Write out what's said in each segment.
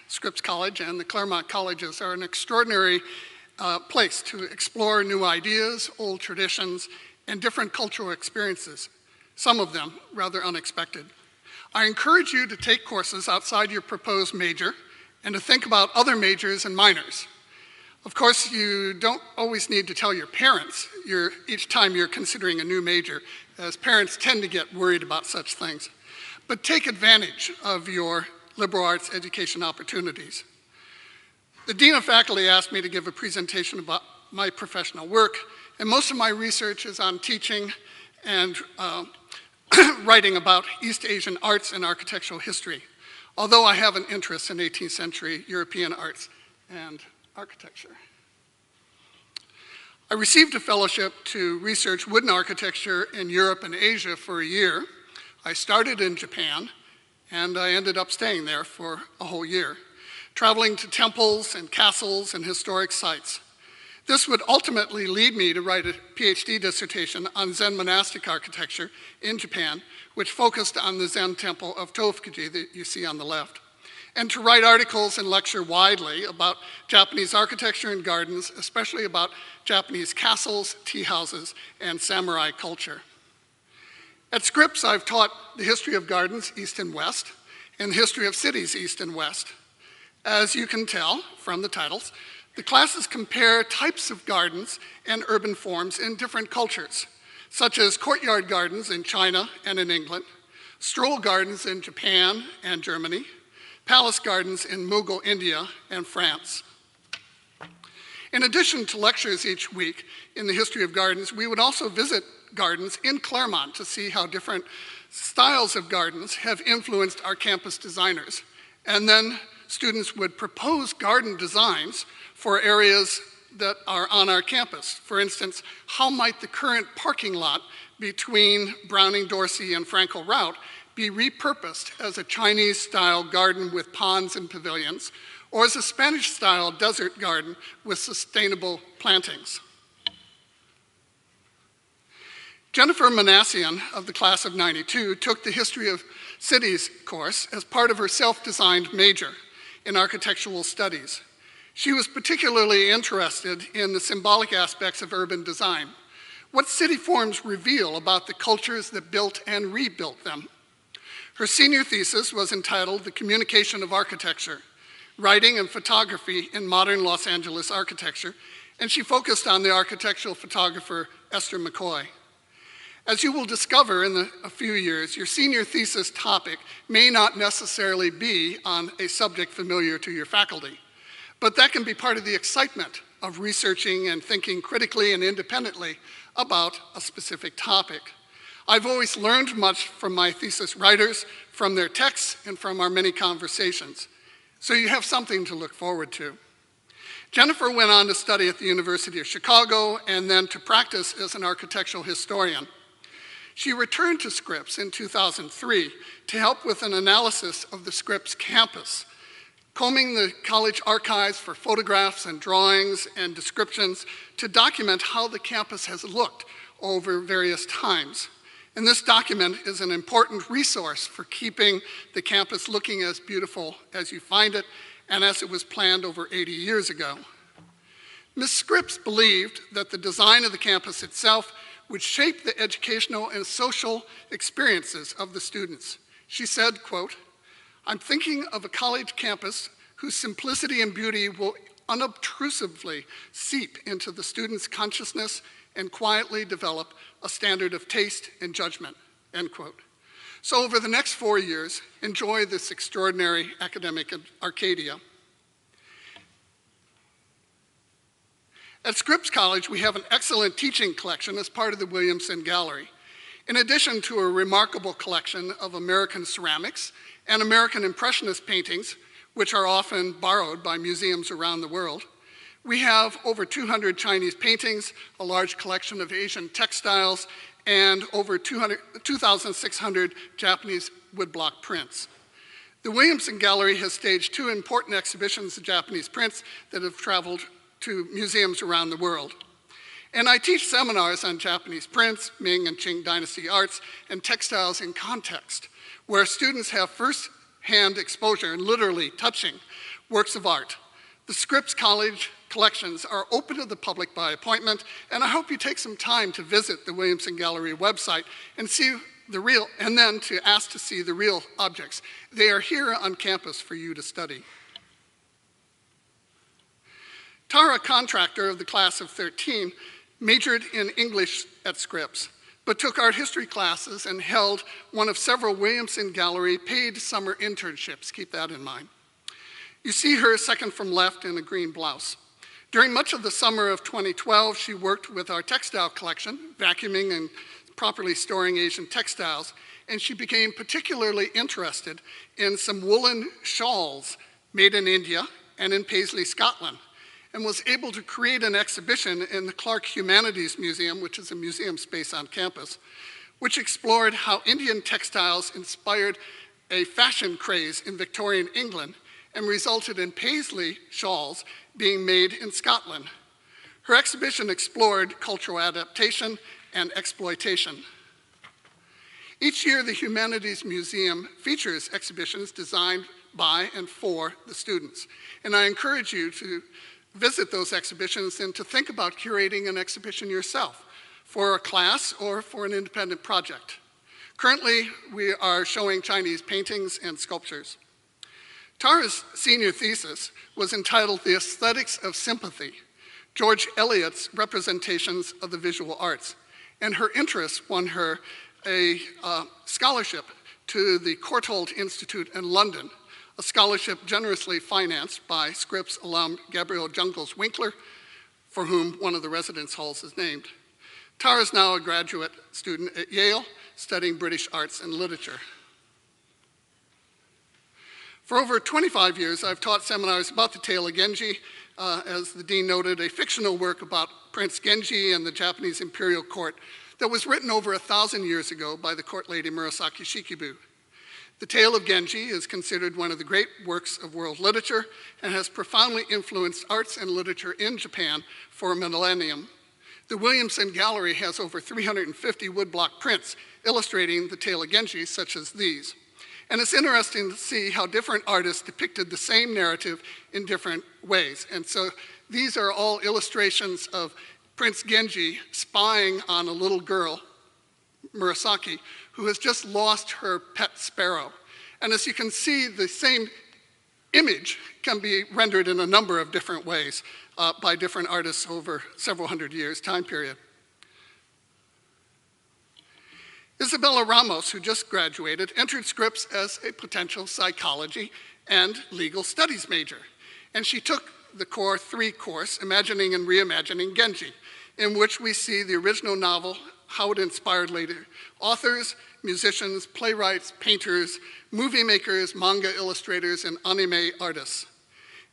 Scripps College and the Claremont colleges are an extraordinary place to explore new ideas, old traditions, and different cultural experiences, some of them rather unexpected. I encourage you to take courses outside your proposed major and to think about other majors and minors. Of course, you don't always need to tell your parents each time you're considering a new major, as parents tend to get worried about such things. But take advantage of your liberal arts education opportunities. The Dean of Faculty asked me to give a presentation about my professional work, and most of my research is on teaching and writing about East Asian arts and architectural history, although I have an interest in 18th century European arts and architecture. I received a fellowship to research wooden architecture in Europe and Asia for a year. I started in Japan, and I ended up staying there for a whole year, traveling to temples and castles and historic sites. This would ultimately lead me to write a PhD dissertation on Zen monastic architecture in Japan, which focused on the Zen temple of Tofukuji that you see on the left, and to write articles and lecture widely about Japanese architecture and gardens, especially about Japanese castles, tea houses, and samurai culture. At Scripps, I've taught the history of gardens, East and West, and the history of cities, East and West. As you can tell from the titles, the classes compare types of gardens and urban forms in different cultures, such as courtyard gardens in China and in England, stroll gardens in Japan and Germany, palace gardens in Mughal India and France. In addition to lectures each week in the history of gardens, we would also visit gardens in Claremont to see how different styles of gardens have influenced our campus designers. And then students would propose garden designs for areas that are on our campus. For instance, how might the current parking lot between Browning-Dorsey and Frankel Route be repurposed as a Chinese-style garden with ponds and pavilions, or as a Spanish-style desert garden with sustainable plantings? Jennifer Manassian of the class of '92 took the History of Cities course as part of her self-designed major in architectural studies. She was particularly interested in the symbolic aspects of urban design. What city forms reveal about the cultures that built and rebuilt them? Her senior thesis was entitled The Communication of Architecture, Writing and Photography in Modern Los Angeles Architecture, and she focused on the architectural photographer Esther McCoy. As you will discover in a few years, your senior thesis topic may not necessarily be on a subject familiar to your faculty, but that can be part of the excitement of researching and thinking critically and independently about a specific topic. I've always learned much from my thesis writers, from their texts, and from our many conversations. So you have something to look forward to. Jennifer went on to study at the University of Chicago and then to practice as an architectural historian. She returned to Scripps in 2003 to help with an analysis of the Scripps campus, combing the college archives for photographs and drawings and descriptions to document how the campus has looked over various times. And this document is an important resource for keeping the campus looking as beautiful as you find it and as it was planned over 80 years ago. Ms. Scripps believed that the design of the campus itself would shape the educational and social experiences of the students. She said, quote, "I'm thinking of a college campus whose simplicity and beauty will unobtrusively seep into the students' consciousness and quietly develop a standard of taste and judgment," end quote. So over the next 4 years, enjoy this extraordinary academic Arcadia. At Scripps College, we have an excellent teaching collection as part of the Williamson Gallery. In addition to a remarkable collection of American ceramics and American Impressionist paintings, which are often borrowed by museums around the world, we have over 200 Chinese paintings, a large collection of Asian textiles, and over 2,600 Japanese woodblock prints. The Williamson Gallery has staged 2 important exhibitions of Japanese prints that have traveled to museums around the world. And I teach seminars on Japanese prints, Ming and Qing dynasty arts, and textiles in context, where students have first hand exposure and literally touching works of art. The Scripps College collections are open to the public by appointment, and I hope you take some time to visit the Williamson Gallery website and see and then to ask to see the real objects. They are here on campus for you to study. Tara, contractor of the class of 13, majored in English at Scripps, but took art history classes and held one of several Williamson Gallery paid summer internships. Keep that in mind. You see her second from left in a green blouse. During much of the summer of 2012, she worked with our textile collection, vacuuming and properly storing Asian textiles, and she became particularly interested in some woolen shawls made in India and in Paisley, Scotland, and was able to create an exhibition in the Clarke Humanities Museum, which is a museum space on campus, which explored how Indian textiles inspired a fashion craze in Victorian England and resulted in Paisley shawls being made in Scotland. Her exhibition explored cultural adaptation and exploitation. Each year, the Humanities Museum features exhibitions designed by and for the students, and I encourage you to visit those exhibitions and to think about curating an exhibition yourself for a class or for an independent project. Currently, we are showing Chinese paintings and sculptures. Tara's senior thesis was entitled The Aesthetics of Sympathy, George Eliot's Representations of the Visual Arts, and her interest won her a scholarship to the Courtauld Institute in London, a scholarship generously financed by Scripps alum Gabriel Jungels Winkler, for whom one of the residence halls is named. Tara is now a graduate student at Yale, studying British arts and literature. For over 25 years, I've taught seminars about the Tale of Genji, as the dean noted, a fictional work about Prince Genji and the Japanese imperial court that was written over 1,000 years ago by the court lady Murasaki Shikibu. The Tale of Genji is considered one of the great works of world literature and has profoundly influenced arts and literature in Japan for a millennium. The Williamson Gallery has over 350 woodblock prints illustrating the Tale of Genji, such as these. And it's interesting to see how different artists depicted the same narrative in different ways. And so these are all illustrations of Prince Genji spying on a little girl, Murasaki, who has just lost her pet sparrow. And as you can see, the same image can be rendered in a number of different ways by different artists over several hundred years time period. Isabella Ramos, who just graduated, entered Scripps as a potential psychology and legal studies major. And she took the Core 3 course, Imagining and Reimagining Genji, in which we see the original novel, how it inspired later authors, musicians, playwrights, painters, movie makers, manga illustrators, and anime artists.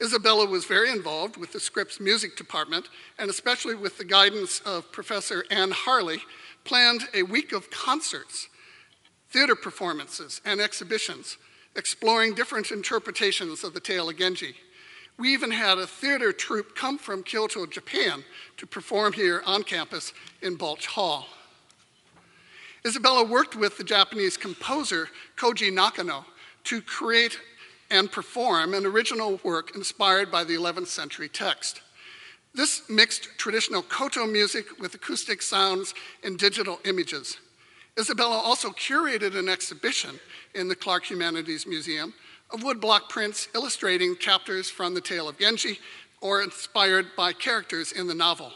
Isabella was very involved with the Scripps music department, and especially with the guidance of Professor Anne Harley, planned a week of concerts, theater performances, and exhibitions, exploring different interpretations of the Tale of Genji. We even had a theater troupe come from Kyoto, Japan, to perform here on campus in Balch Hall. Isabella worked with the Japanese composer Koji Nakano to create and perform an original work inspired by the 11th century text. This mixed traditional koto music with acoustic sounds and digital images. Isabella also curated an exhibition in the Clarke Humanities Museum of woodblock prints illustrating chapters from the Tale of Genji or inspired by characters in the novel.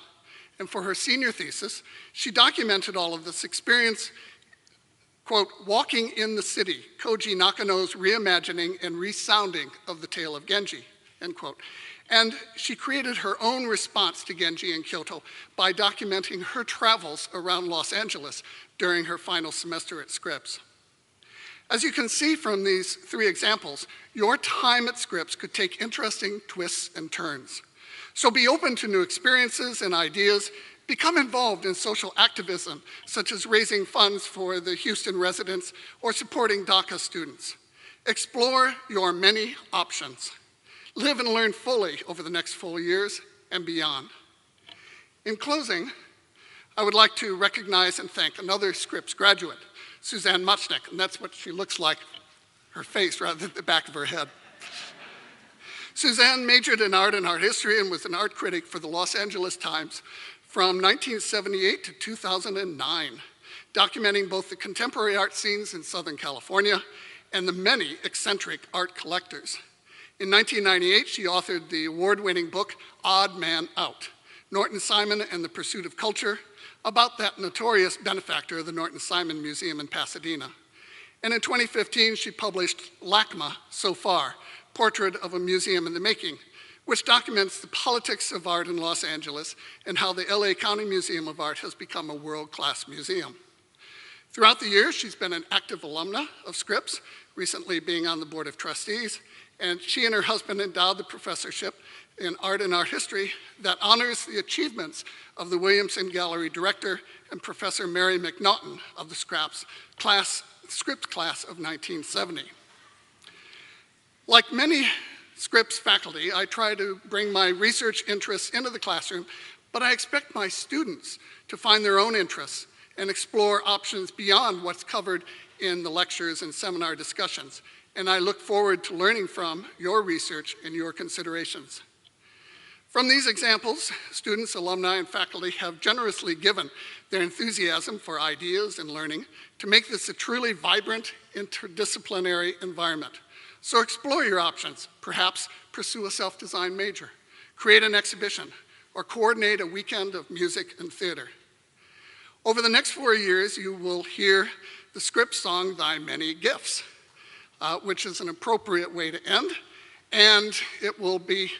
And for her senior thesis, she documented all of this experience, quote, walking in the city, Koji Nakano's reimagining and resounding of the Tale of Genji, end quote. And she created her own response to Genji in Kyoto by documenting her travels around Los Angeles during her final semester at Scripps. As you can see from these 3 examples, your time at Scripps could take interesting twists and turns. So be open to new experiences and ideas. Become involved in social activism, such as raising funds for the Houston residents or supporting DACA students. Explore your many options. Live and learn fully over the next 4 years and beyond. In closing, I would like to recognize and thank another Scripps graduate, Suzanne Mutts, and that's what she looks like her face rather than the back of her head. Suzanne majored in art and art history and was an art critic for the Los Angeles Times from 1978 to 2009, documenting both the contemporary art scenes in Southern California and the many eccentric art collectors. In 1998, she authored the award-winning book, Odd Man Out, Norton Simon and the Pursuit of Culture, about that notorious benefactor of the Norton Simon Museum in Pasadena. And in 2015, she published LACMA So Far, Portrait of a Museum in the Making, which documents the politics of art in Los Angeles and how the LA County Museum of Art has become a world-class museum. Throughout the years, she's been an active alumna of Scripps, recently being on the Board of Trustees, and she and her husband endowed the professorship in art and art history that honors the achievements of the Williamson Gallery director and Professor Mary McNaughton of the Scripps class of 1970. Like many Scripps faculty, I try to bring my research interests into the classroom, but I expect my students to find their own interests and explore options beyond what's covered in the lectures and seminar discussions. And I look forward to learning from your research and your considerations. From these examples, students, alumni, and faculty have generously given their enthusiasm for ideas and learning to make this a truly vibrant, interdisciplinary environment. So explore your options. Perhaps pursue a self-designed major, create an exhibition, or coordinate a weekend of music and theater. Over the next 4 years, you will hear the Scripps song, Thy Many Gifts, which is an appropriate way to end, and it will be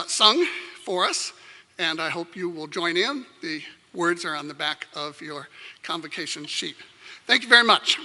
sung for us, and I hope you will join in. The words are on the back of your convocation sheet. Thank you very much.